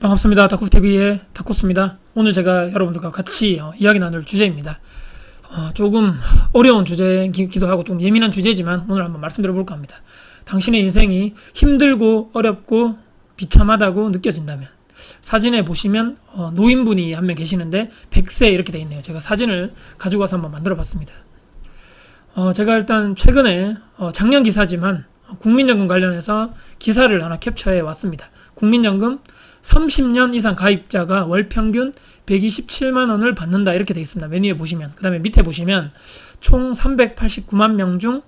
반갑습니다. 다쿠스TV의 다쿠스입니다. 오늘 제가 여러분들과 같이 이야기 나눌 주제입니다. 조금 어려운 주제이기도 하고 좀 예민한 주제지만 오늘 한번 말씀드려볼까 합니다. 당신의 인생이 힘들고 어렵고 비참하다고 느껴진다면, 사진에 보시면 노인분이 한 명 계시는데 100세 이렇게 되어 있네요. 제가 사진을 가지고 와서 한번 만들어 봤습니다. 제가 일단 최근에 작년 기사지만 국민연금 관련해서 기사를 하나 캡처해 왔습니다. 국민연금 30년 이상 가입자가 월 평균 127만 원을 받는다 이렇게 되어 있습니다. 메뉴에 보시면. 그 다음에 밑에 보시면 총 389만 명 중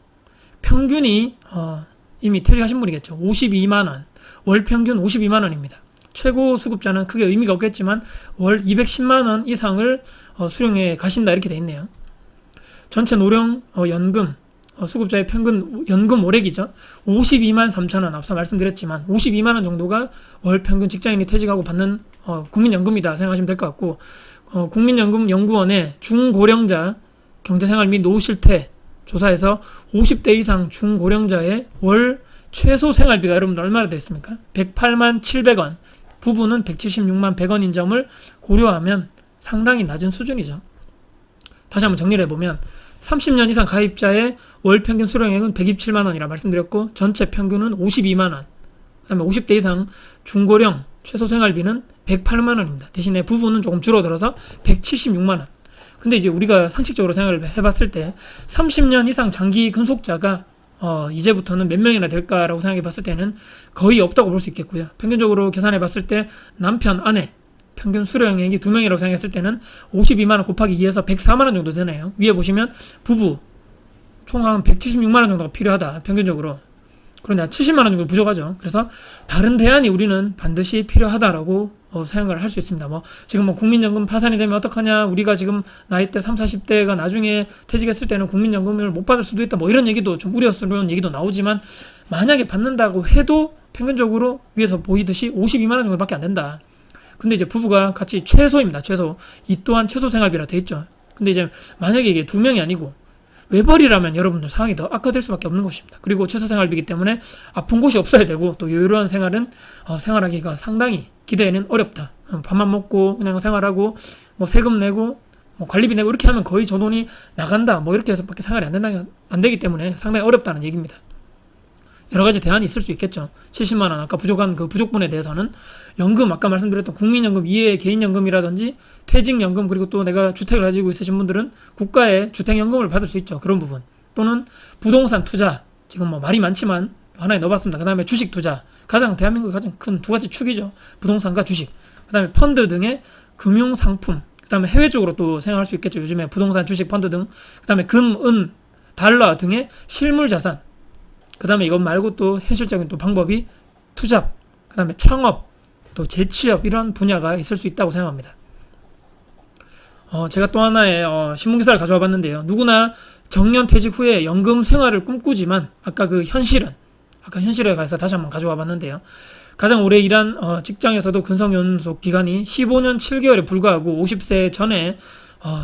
평균이 이미 퇴직하신 분이겠죠. 52만 원. 월 평균 52만 원입니다. 최고 수급자는 크게 의미가 없겠지만 월 210만 원 이상을 수령해 가신다 이렇게 되어 있네요. 전체 노령 연금 수급자의 평균 연금 월액이죠. 52만 3천 원. 앞서 말씀드렸지만 52만 원 정도가 월 평균 직장인이 퇴직하고 받는 국민연금이다 생각하시면 될 것 같고, 국민연금연구원의 중고령자 경제생활 및 노후 실태 조사에서 50대 이상 중고령자의 월 최소 생활비가 여러분들 얼마나 되겠습니까? 108만 700원. 부부는 176만 100원인 점을 고려하면 상당히 낮은 수준이죠. 다시 한번 정리를 해보면 30년 이상 가입자의 월 평균 수령액은 127만 원이라 말씀드렸고, 전체 평균은 52만 원. 그 다음에 50대 이상 중고령 최소 생활비는 108만 원입니다. 대신에 부부는 조금 줄어들어서 176만 원. 근데 이제 우리가 상식적으로 생각을 해봤을 때 30년 이상 장기 근속자가 이제부터는 몇 명이나 될까라고 생각해 봤을 때는 거의 없다고 볼 수 있겠고요. 평균적으로 계산해 봤을 때 남편, 아내 평균 수령액이 2명이라고 생각했을 때는 52만원 곱하기 2에서 104만원 정도 되네요. 위에 보시면 부부 총 한 176만원 정도가 필요하다 평균적으로. 그런데 70만원 정도 부족하죠. 그래서 다른 대안이 우리는 반드시 필요하다라고 생각을 할 수 있습니다. 지금 국민연금 파산이 되면 어떡하냐, 우리가 지금 나이대 30, 40대가 나중에 퇴직했을 때는 국민연금을 못 받을 수도 있다, 이런 얘기도 좀 우려스러운 얘기도 나오지만, 만약에 받는다고 해도 평균적으로 위에서 보이듯이 52만원 정도밖에 안 된다. 근데 이제 부부가 같이 최소입니다. 최소. 이 또한 최소 생활비라 돼 있죠. 근데 이제 만약에 이게 2명이 아니고 외벌이라면 여러분들 상황이 더 악화될 수밖에 없는 것입니다. 그리고 최소 생활비이기 때문에 아픈 곳이 없어야 되고, 또 여유로운 생활은 생활하기가 상당히 기대에는 어렵다. 밥만 먹고 그냥 생활하고 세금 내고 관리비 내고 이렇게 하면 거의 저 돈이 나간다. 이렇게 해서밖에 생활이 안 되기 때문에 상당히 어렵다는 얘기입니다. 여러 가지 대안이 있을 수 있겠죠. 70만 원 아까 부족한 그 부족분에 대해서는 연금, 아까 말씀드렸던 국민연금 이외의 개인연금이라든지 퇴직연금, 그리고 또 내가 주택을 가지고 있으신 분들은 국가의 주택연금을 받을 수 있죠. 그런 부분. 또는 부동산 투자, 지금 말이 많지만 하나에 넣어봤습니다. 그 다음에 주식 투자, 대한민국의 가장 큰 두 가지 축이죠. 부동산과 주식. 그 다음에 펀드 등의 금융상품, 그 다음에 해외 쪽으로 또 생각할 수 있겠죠. 요즘에 부동산, 주식, 펀드 등. 그 다음에 금, 은, 달러 등의 실물자산. 그 다음에 이것 말고 또 현실적인 또 방법이 투잡, 그 다음에 창업, 또 재취업, 이런 분야가 있을 수 있다고 생각합니다. 제가 또 하나의 신문기사를 가져와 봤는데요. 누구나 정년 퇴직 후에 연금 생활을 꿈꾸지만, 아까 현실에 가서 다시 한번 가져와 봤는데요. 가장 오래 일한 직장에서도 근속연속 기간이 15년 7개월에 불과하고 50세 전에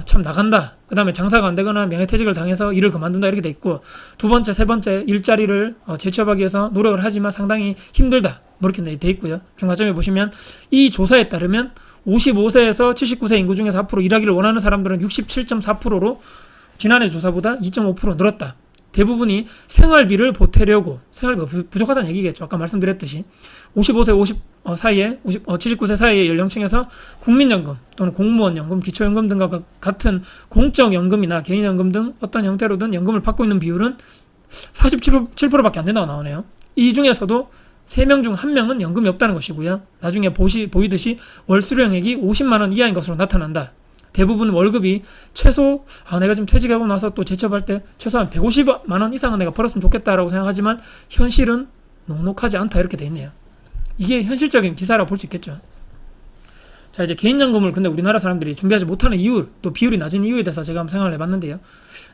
참 나간다. 그 다음에 장사가 안 되거나 명예퇴직을 당해서 일을 그만둔다 이렇게 돼 있고, 두 번째, 세 번째 일자리를 재취업하기 위해서 노력을 하지만 상당히 힘들다. 이렇게 돼 있고요. 중간점에 보시면 이 조사에 따르면 55세에서 79세 인구 중에서 앞으로 일하기를 원하는 사람들은 67.4%로 지난해 조사보다 2.5% 늘었다. 대부분이 생활비를 보태려고, 생활비가 부족하다는 얘기겠죠. 아까 말씀드렸듯이 55세 79세 사이의 연령층에서 국민연금 또는 공무원연금, 기초연금 등과 같은 공적연금이나 개인연금 등 어떤 형태로든 연금을 받고 있는 비율은 47%밖에 안 된다고 나오네요. 이 중에서도 3명 중 1명은 연금이 없다는 것이고요. 나중에 보이듯이 월 수령액이 50만 원 이하인 것으로 나타난다. 대부분 월급이 최소 내가 지금 퇴직하고 나서 또 재취업할 때 최소한 150만 원 이상은 내가 벌었으면 좋겠다라고 생각하지만 현실은 녹록하지 않다 이렇게 돼 있네요. 이게 현실적인 기사라고 볼 수 있겠죠. 자, 이제 개인연금을 근데 우리나라 사람들이 준비하지 못하는 이유, 또 비율이 낮은 이유에 대해서 제가 한번 생각을 해봤는데요.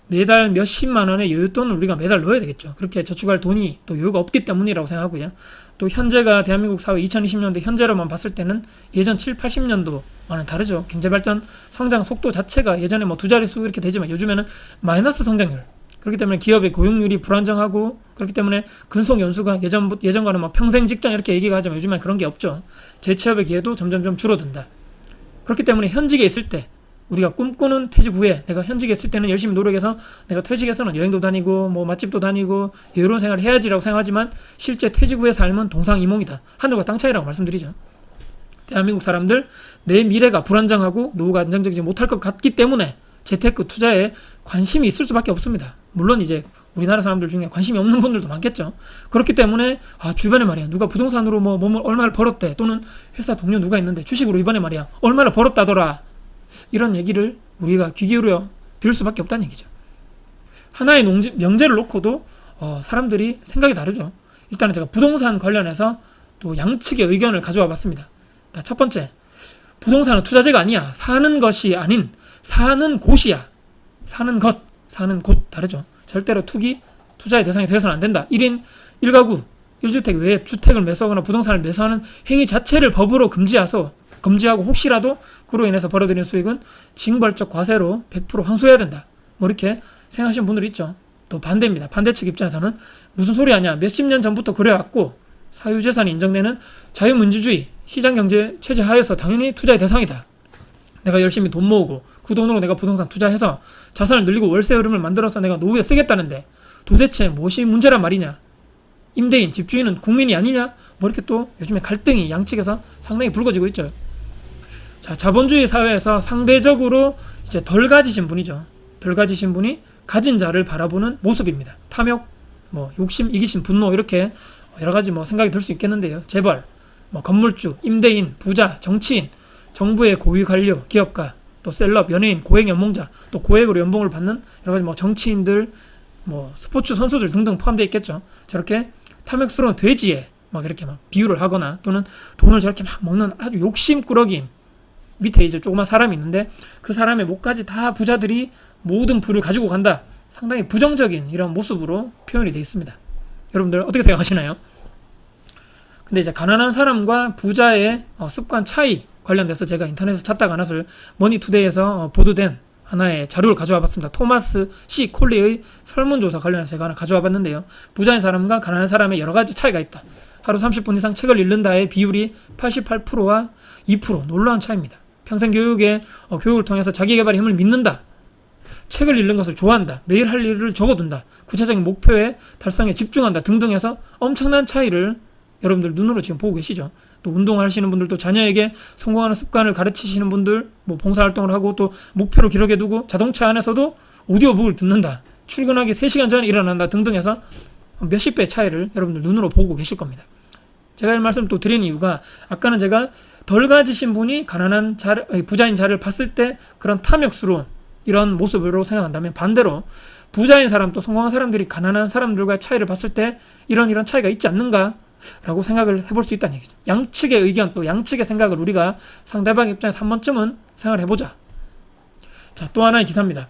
매달 몇십만 원의 여윳돈을 우리가 매달 넣어야 되겠죠. 그렇게 저축할 돈이 또 여유가 없기 때문이라고 생각하고요. 또 현재가 대한민국 사회 2020년대 현재로만 봤을 때는 예전 7, 80년도와는 다르죠. 경제발전 성장 속도 자체가 예전에 두 자릿수 이렇게 되지만 요즘에는 마이너스 성장률, 그렇기 때문에 기업의 고용률이 불안정하고, 그렇기 때문에 근속 연수가 예전과는 뭐 평생 직장 이렇게 얘기가 하지만 요즘엔 그런 게 없죠. 재취업의 기회도 점점점 줄어든다. 그렇기 때문에 현직에 있을 때 우리가 꿈꾸는 퇴직 후에, 내가 현직에 있을 때는 열심히 노력해서 내가 퇴직해서는 여행도 다니고 뭐 맛집도 다니고 여유로운 생활을 해야지라고 생각하지만, 실제 퇴직 후의 삶은 동상이몽이다. 하늘과 땅 차이라고 말씀드리죠. 대한민국 사람들, 내 미래가 불안정하고 노후가 안정적이지 못할 것 같기 때문에 재테크 투자에 관심이 있을 수밖에 없습니다. 물론 이제 우리나라 사람들 중에 관심이 없는 분들도 많겠죠. 그렇기 때문에 주변에 말이야, 누가 부동산으로 뭐 얼마를 벌었대, 또는 회사 동료 누가 있는데 주식으로 이번에 말이야 얼마를 벌었다더라, 이런 얘기를 우리가 귀 기울여 들을 수밖에 없다는 얘기죠. 하나의 명제를 놓고도 사람들이 생각이 다르죠. 일단은 제가 부동산 관련해서 또 양측의 의견을 가져와 봤습니다. 첫 번째, 부동산은 투자재가 아니야. 사는 것이 아닌 사는 곳이야. 사는 곳 다르죠. 절대로 투자의 대상이 되어서는 안 된다. 1인 1가구 1주택 외에 주택을 매수하거나 부동산을 매수하는 행위 자체를 법으로 금지하고 혹시라도 그로 인해서 벌어들이는 수익은 징벌적 과세로 100% 환수해야 된다. 뭐 이렇게 생각하시는 분들이 있죠. 또 반대입니다. 반대측 입장에서는 무슨 소리 하냐, 몇십 년 전부터 그래왔고 사유재산이 인정되는 자유민주주의 시장경제 체제 하에서 당연히 투자의 대상이다. 내가 열심히 돈 모으고 그 돈으로 내가 부동산 투자해서 자산을 늘리고 월세 흐름을 만들어서 내가 노후에 쓰겠다는데 도대체 무엇이 문제란 말이냐, 임대인, 집주인은 국민이 아니냐, 뭐 이렇게 또 요즘에 갈등이 양측에서 상당히 불거지고 있죠. 자, 자본주의 사회에서 상대적으로 이제 덜 가지신 분이죠. 덜 가지신 분이 가진 자를 바라보는 모습입니다. 탐욕, 뭐 욕심, 이기심, 분노, 이렇게 여러 가지 뭐 생각이 들 수 있겠는데요. 재벌, 뭐 건물주, 임대인, 부자, 정치인, 정부의 고위 관료, 기업가, 또 셀럽, 연예인, 고액 연봉자, 또 고액으로 연봉을 받는 여러 가지 뭐 정치인들, 뭐 스포츠 선수들 등등 포함되어 있겠죠. 저렇게 탐욕스러운 돼지에 막 이렇게 막 비유를 하거나, 또는 돈을 저렇게 막 먹는 아주 욕심꾸러기인, 밑에 이제 조그만 사람이 있는데 그 사람의 목까지 다 부자들이 모든 부를 가지고 간다. 상당히 부정적인 이런 모습으로 표현이 되어 있습니다. 여러분들 어떻게 생각하시나요? 근데 이제 가난한 사람과 부자의 습관 차이 관련돼서 제가 인터넷에서 찾다가 하나를 머니투데이에서 보도된 하나의 자료를 가져와 봤습니다. 토마스 C. 콜리의 설문조사 관련해서 제가 하나 가져와 봤는데요. 부자인 사람과 가난한 사람의 여러 가지 차이가 있다. 하루 30분 이상 책을 읽는다의 비율이 88%와 2%, 놀라운 차이입니다. 평생 교육을 통해서 자기개발의 힘을 믿는다. 책을 읽는 것을 좋아한다. 매일 할 일을 적어둔다. 구체적인 목표의 달성에 집중한다. 등등 해서 엄청난 차이를 여러분들 눈으로 지금 보고 계시죠. 또 운동하시는 분들도 자녀에게 성공하는 습관을 가르치시는 분들, 뭐 봉사활동을 하고 또 목표를 기록해두고 자동차 안에서도 오디오북을 듣는다. 출근하기 3시간 전에 일어난다. 등등 해서 몇십 배의 차이를 여러분들 눈으로 보고 계실 겁니다. 제가 이 말씀을 또 드리는 이유가, 아까는 제가 덜 가지신 분이 가난한 부자인 자를 봤을 때 그런 탐욕스러운 이런 모습으로 생각한다면, 반대로 부자인 사람 또 성공한 사람들이 가난한 사람들과의 차이를 봤을 때 이런 차이가 있지 않는가 라고 생각을 해볼 수 있다는 얘기죠. 양측의 의견, 또 양측의 생각을 우리가 상대방 입장에서 한 번쯤은 생각을 해보자. 자, 또 하나의 기사입니다.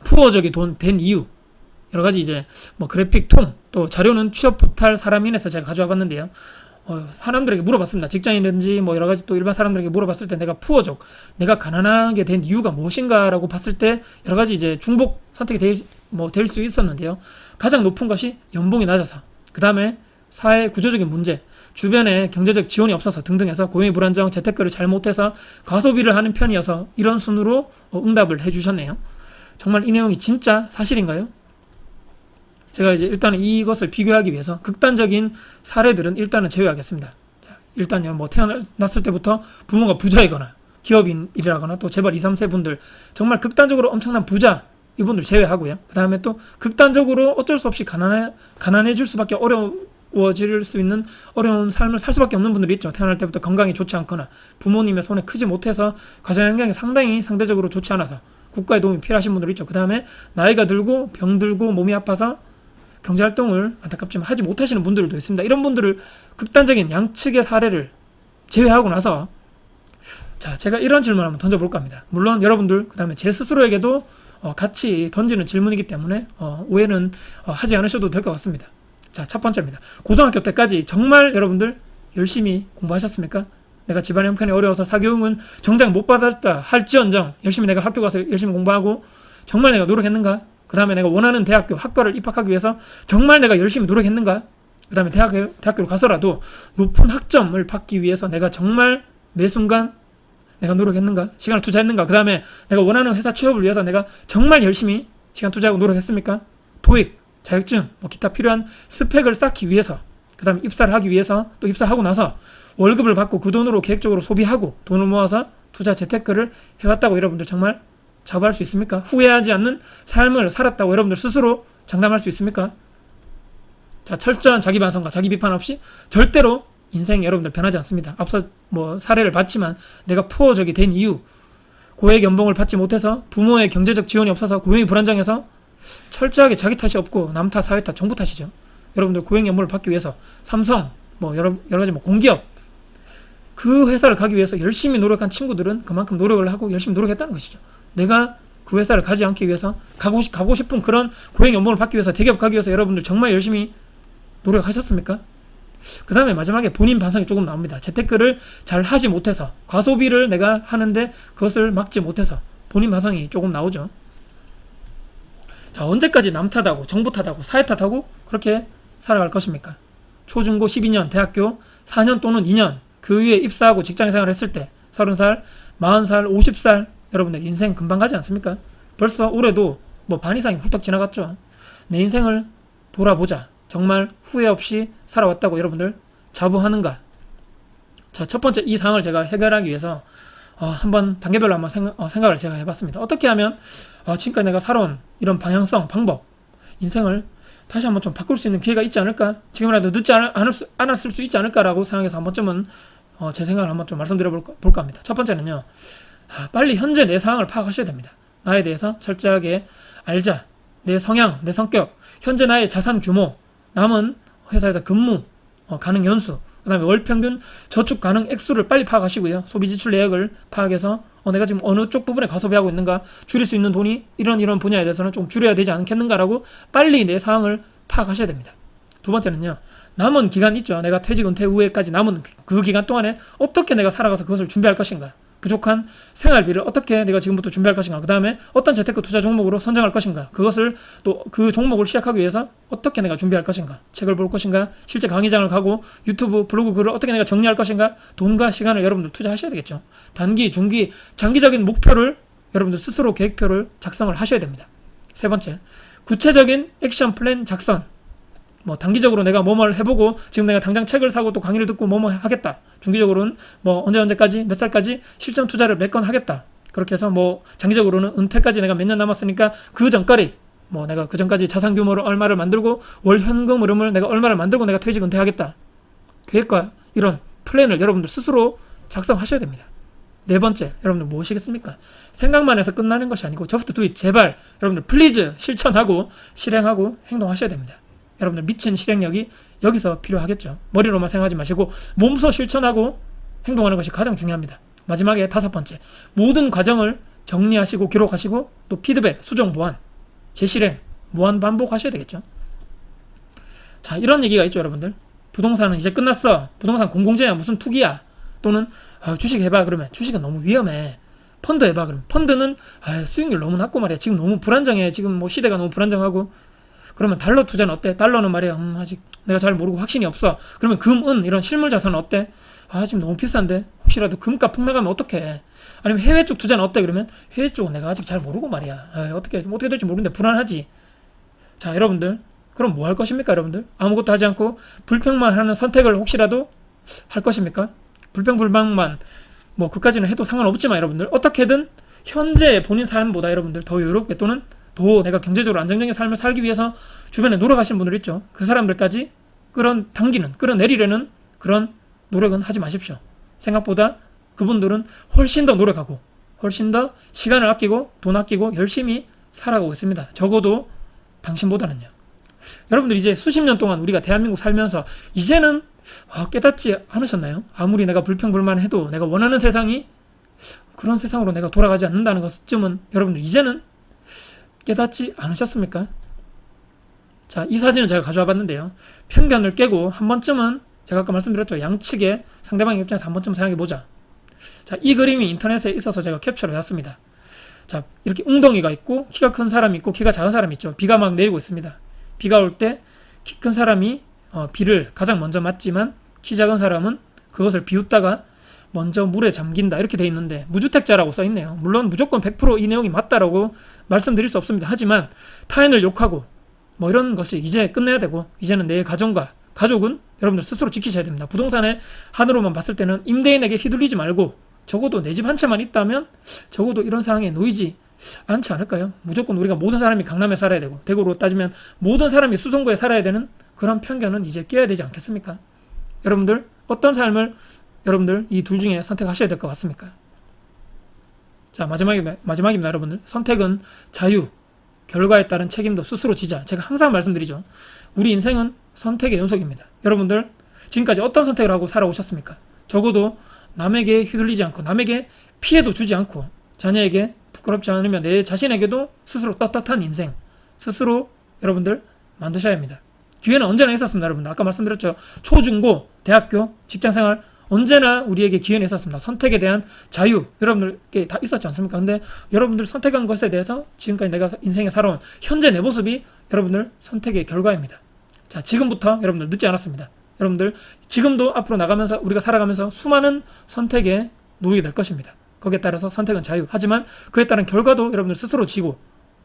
푸어족이 된 이유, 여러 가지 이제 뭐 그래픽 통, 또 자료는 취업 포탈 사람인에서 제가 가져와 봤는데요. 사람들에게 물어봤습니다. 직장인인지 뭐 여러 가지 또 일반 사람들에게 물어봤을 때 내가 푸어족, 내가 가난하게 된 이유가 무엇인가라고 봤을 때 여러 가지 이제 중복 선택이 될 수 있었는데요. 가장 높은 것이 연봉이 낮아서, 그 다음에 사회 구조적인 문제, 주변에 경제적 지원이 없어서 등등 해서 고용이 불안정, 재테크를 잘못해서 과소비를 하는 편이어서 이런 순으로 응답을 해주셨네요. 정말 이 내용이 진짜 사실인가요? 제가 이제 일단은 이것을 비교하기 위해서 극단적인 사례들은 일단은 제외하겠습니다. 자, 일단요, 뭐 태어났을 때부터 부모가 부자이거나 기업인이라거나 또 재벌 2, 3세 분들, 정말 극단적으로 엄청난 부자, 이분들 제외하고요. 그 다음에 또 극단적으로 어쩔 수 없이 가난해질 수밖에 어려워질 수 있는 어려운 삶을 살 수밖에 없는 분들이 있죠. 태어날 때부터 건강이 좋지 않거나 부모님의 손에 크지 못해서 가정 환경이 상대적으로 좋지 않아서 국가의 도움이 필요하신 분들 있죠. 그 다음에 나이가 들고 병들고 몸이 아파서 경제활동을 안타깝지만 하지 못하시는 분들도 있습니다. 이런 분들을 극단적인 양측의 사례를 제외하고 나서, 자, 제가 이런 질문을 한번 던져볼까 합니다. 물론 여러분들, 그 다음에 제 스스로에게도 같이 던지는 질문이기 때문에 오해는 하지 않으셔도 될 것 같습니다. 자, 첫 번째입니다. 고등학교 때까지 정말 여러분들 열심히 공부하셨습니까? 내가 집안의 형편이 어려워서 사교육은 정작 못 받았다 할지언정 열심히 내가 학교 가서 열심히 공부하고 정말 내가 노력했는가? 그 다음에 내가 원하는 대학교, 학과를 입학하기 위해서 정말 내가 열심히 노력했는가? 그 다음에 대학교를 가서라도 높은 학점을 받기 위해서 내가 정말 매 순간 내가 노력했는가? 시간을 투자했는가? 그 다음에 내가 원하는 회사 취업을 위해서 내가 정말 열심히 시간 투자하고 노력했습니까? 토익, 자격증, 뭐 기타 필요한 스펙을 쌓기 위해서, 그 다음에 입사를 하기 위해서, 또 입사하고 나서 월급을 받고 그 돈으로 계획적으로 소비하고 돈을 모아서 투자 재테크를 해왔다고 여러분들 정말 자부할 수 있습니까? 후회하지 않는 삶을 살았다고 여러분들 스스로 장담할 수 있습니까? 자, 철저한 자기 반성과 자기 비판 없이 절대로 인생 여러분들 변하지 않습니다. 앞서 뭐 사례를 봤지만 내가 푸어적이 된 이유, 고액 연봉을 받지 못해서 부모의 경제적 지원이 없어서 고용이 불안정해서 철저하게 자기 탓이 없고 남 탓, 사회 탓, 정부 탓이죠. 여러분들 고액 연봉을 받기 위해서 삼성, 뭐 여러 가지 뭐 공기업, 그 회사를 가기 위해서 열심히 노력한 친구들은 그만큼 노력을 하고 열심히 노력했다는 것이죠. 내가 그 회사를 가지 않기 위해서 가고 싶은 그런 고액 연봉을 받기 위해서 대기업 가기 위해서 여러분들 정말 열심히 노력하셨습니까? 그 다음에 마지막에 본인 반성이 조금 나옵니다. 재테크를 잘 하지 못해서, 과소비를 내가 하는데 그것을 막지 못해서 본인 반성이 조금 나오죠. 자, 언제까지 남 탓하고 정부 탓하고 사회 탓하고 그렇게 살아갈 것입니까? 초중고 12년, 대학교 4년 또는 2년, 그 위에 입사하고 직장생활을 했을 때 30살, 40살, 50살 여러분들 인생 금방 가지 않습니까? 벌써 올해도 뭐 반 이상이 훌떡 지나갔죠. 내 인생을 돌아보자. 정말 후회 없이 살아왔다고 여러분들 자부하는가? 자, 첫 번째 이 상황을 제가 해결하기 위해서 한번 단계별로 한번 생각을 제가 해봤습니다. 어떻게 하면 지금까지 내가 살아온 이런 방향성, 방법, 인생을 다시 한번 좀 바꿀 수 있는 기회가 있지 않을까? 지금이라도 늦지 않았을 수 있지 않을까라고 생각해서 한 번쯤은 제 생각을 한번 좀 말씀드려 볼까 합니다. 첫 번째는요, 빨리 현재 내 상황을 파악하셔야 됩니다. 나에 대해서 철저하게 알자. 내 성향, 내 성격, 현재 나의 자산 규모, 남은 회사에서 근무 가능 연수, 그 다음에 월 평균 저축 가능 액수를 빨리 파악하시고요. 소비 지출 내역을 파악해서 내가 지금 어느 쪽 부분에 가소비하고 있는가, 줄일 수 있는 돈이 이런 분야에 대해서는 좀 줄여야 되지 않겠는가라고 빨리 내 상황을 파악하셔야 됩니다. 두 번째는요, 남은 기간 있죠. 내가 퇴직 은퇴 후에까지 남은 그 기간 동안에 어떻게 내가 살아가서 그것을 준비할 것인가, 부족한 생활비를 어떻게 내가 지금부터 준비할 것인가, 그 다음에 어떤 재테크 투자 종목으로 선정할 것인가, 그것을 또 그 종목을 시작하기 위해서 어떻게 내가 준비할 것인가, 책을 볼 것인가, 실제 강의장을 가고 유튜브 블로그 글을 어떻게 내가 정리할 것인가, 돈과 시간을 여러분들 투자하셔야 되겠죠. 단기, 중기, 장기적인 목표를 여러분들 스스로 계획표를 작성을 하셔야 됩니다. 세 번째, 구체적인 액션 플랜 작성. 뭐 단기적으로 내가 뭐뭘 해보고 지금 내가 당장 책을 사고 또 강의를 듣고 뭐뭐 하겠다. 중기적으로는 뭐 언제까지 몇 살까지 실전 투자를 몇 건 하겠다. 그렇게 해서 뭐 장기적으로는 은퇴까지 내가 몇 년 남았으니까 그 전까지 뭐 내가 그 전까지 자산 규모를 얼마를 만들고 월 현금 흐름을 내가 얼마를 만들고 내가 퇴직 은퇴하겠다. 계획과 이런 플랜을 여러분들 스스로 작성하셔야 됩니다. 네 번째, 여러분들 무엇이겠습니까? 생각만 해서 끝나는 것이 아니고 just do it. 제발 여러분들 플리즈 실천하고 실행하고 행동하셔야 됩니다. 여러분들 미친 실행력이 여기서 필요하겠죠. 머리로만 생각하지 마시고 몸소 실천하고 행동하는 것이 가장 중요합니다. 마지막에 다섯 번째, 모든 과정을 정리하시고 기록하시고 또 피드백, 수정, 보완, 재실행, 무한 반복하셔야 되겠죠. 자, 이런 얘기가 있죠, 여러분들. 부동산은 이제 끝났어. 부동산 공공재야, 무슨 투기야. 또는 주식 해봐. 그러면 주식은 너무 위험해. 펀드 해봐. 그러면 펀드는 수익률 너무 낮고 말이야. 지금 너무 불안정해. 지금 뭐 시대가 너무 불안정하고. 그러면 달러 투자는 어때? 달러는 말이야 아직 내가 잘 모르고 확신이 없어. 그러면 금, 은 이런 실물 자산은 어때? 지금 너무 비싼데 혹시라도 금값 폭락하면 어떡해? 아니면 해외 쪽 투자는 어때? 그러면 해외 쪽은 내가 아직 잘 모르고 말이야. 어떻게 될지 모르는데 불안하지. 자, 여러분들 그럼 뭐 할 것입니까? 여러분들 아무것도 하지 않고 불평만 하는 선택을 혹시라도 할 것입니까? 불평불만만 뭐 그까지는 해도 상관없지만 여러분들 어떻게든 현재 본인 삶보다 여러분들 더 여유롭게 또는 더 내가 경제적으로 안정적인 삶을 살기 위해서 주변에 노력하시는 분들 있죠. 그 사람들까지 끌어내리려는 그런 노력은 하지 마십시오. 생각보다 그분들은 훨씬 더 노력하고 훨씬 더 시간을 아끼고 돈 아끼고 열심히 살아가고 있습니다. 적어도 당신보다는요. 여러분들 이제 수십 년 동안 우리가 대한민국 살면서 이제는 깨닫지 않으셨나요? 아무리 내가 불평불만해도 내가 원하는 세상이 그런 세상으로 내가 돌아가지 않는다는 것쯤은 여러분들 이제는 깨닫지 않으셨습니까? 자, 이 사진을 제가 가져와 봤는데요. 편견을 깨고 한 번쯤은 제가 아까 말씀드렸죠. 양측의 상대방의 입장에서 한 번쯤 생각해 보자. 자, 이 그림이 인터넷에 있어서 제가 캡처를 해왔습니다. 자, 이렇게 웅덩이가 있고 키가 큰 사람이 있고 키가 작은 사람이 있죠. 비가 막 내리고 있습니다. 비가 올 때 키 큰 사람이 비를 가장 먼저 맞지만 키 작은 사람은 그것을 비웃다가 먼저 물에 잠긴다 이렇게 돼 있는데 무주택자라고 써 있네요. 물론 무조건 100%이 내용이 맞다라고 말씀드릴 수 없습니다. 하지만 타인을 욕하고 뭐 이런 것이 이제 끝내야 되고 이제는 내 가정과 가족은 여러분들 스스로 지키셔야 됩니다. 부동산의 한으로만 봤을 때는 임대인에게 휘둘리지 말고 적어도 내 집 한 채만 있다면 적어도 이런 상황에 놓이지 않지 않을까요? 무조건 우리가 모든 사람이 강남에 살아야 되고 대구로 따지면 모든 사람이 수성구에 살아야 되는 그런 편견은 이제 깨야 되지 않겠습니까? 여러분들 어떤 삶을 여러분들 이 둘 중에 선택하셔야 될 것 같습니까? 자, 마지막입니다, 여러분들. 선택은 자유, 결과에 따른 책임도 스스로 지자. 제가 항상 말씀드리죠. 우리 인생은 선택의 연속입니다. 여러분들 지금까지 어떤 선택을 하고 살아오셨습니까? 적어도 남에게 휘둘리지 않고 남에게 피해도 주지 않고 자녀에게 부끄럽지 않으면 내 자신에게도 스스로 떳떳한 인생 스스로 여러분들 만드셔야 합니다. 기회는 언제나 있었습니다. 여러분들 아까 말씀드렸죠. 초중고 대학교 직장생활 언제나 우리에게 기회는 있었습니다. 선택에 대한 자유 여러분들께 다 있었지 않습니까? 근데 여러분들 선택한 것에 대해서 지금까지 내가 인생에 살아온 현재 내 모습이 여러분들 선택의 결과입니다. 자, 지금부터 여러분들 늦지 않았습니다. 여러분들 지금도 앞으로 나가면서 우리가 살아가면서 수많은 선택에 놓이게 될 것입니다. 거기에 따라서 선택은 자유. 하지만 그에 따른 결과도 여러분들 스스로 지고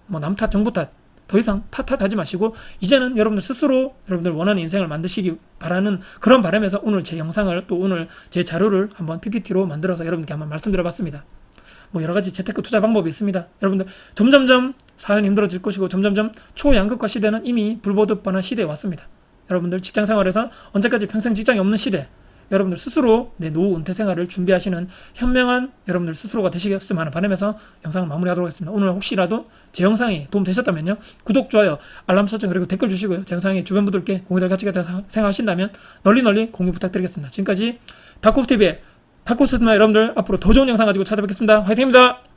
뭐 남 탓, 정부 탓 더 이상 탓하지 마시고 이제는 여러분들 스스로 여러분들 원하는 인생을 만드시기 바라는 그런 바람에서 오늘 제 영상을 또 오늘 제 자료를 한번 PPT로 만들어서 여러분께 한번 말씀드려봤습니다. 뭐 여러 가지 재테크 투자 방법이 있습니다. 여러분들 점점점 사연이 힘들어질 것이고 점점점 초양극화 시대는 이미 불보듯 뻔한 시대에 왔습니다. 여러분들 직장 생활에서 언제까지 평생 직장이 없는 시대 여러분들 스스로 내 노후 은퇴 생활을 준비하시는 현명한 여러분들 스스로가 되시겠으면 하는 바람에서 영상을 마무리하도록 하겠습니다. 오늘 혹시라도 제 영상이 도움 되셨다면요. 구독, 좋아요, 알람 설정 그리고 댓글 주시고요. 제 영상이 주변 분들께 공유될 가치가 있다고 생각하신다면 널리 공유 부탁드리겠습니다. 지금까지 다코스TV의 다코스입니다. 여러분들 앞으로 더 좋은 영상 가지고 찾아뵙겠습니다. 화이팅입니다.